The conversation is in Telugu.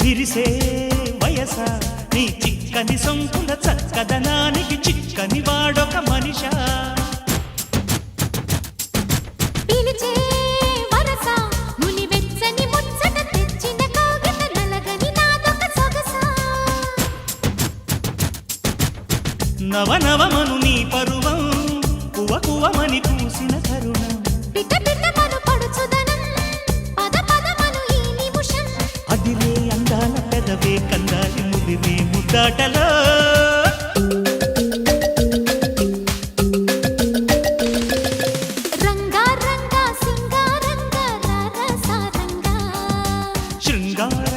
విరిసే వయస నీ చిక్కని సొంపుల చక్కదనానికి చిక్కని వాడొక మనిషా పిలిచే వరస ముని వెచ్చని ముచ్చట తెచ్చిన కోగిట నలగని నాదొక సొగస నవనవమను నీ పరువం కువ కువమని పూసిన తరుణం పిట పిటమను పడుచుదనం పద పదమను ఈ నిమిషం అదిరే అందాల పెదవే కందాలి ముదిరే ముద్దాటలో రంగా రంగా సింగారంగా రసరంగా శృంగార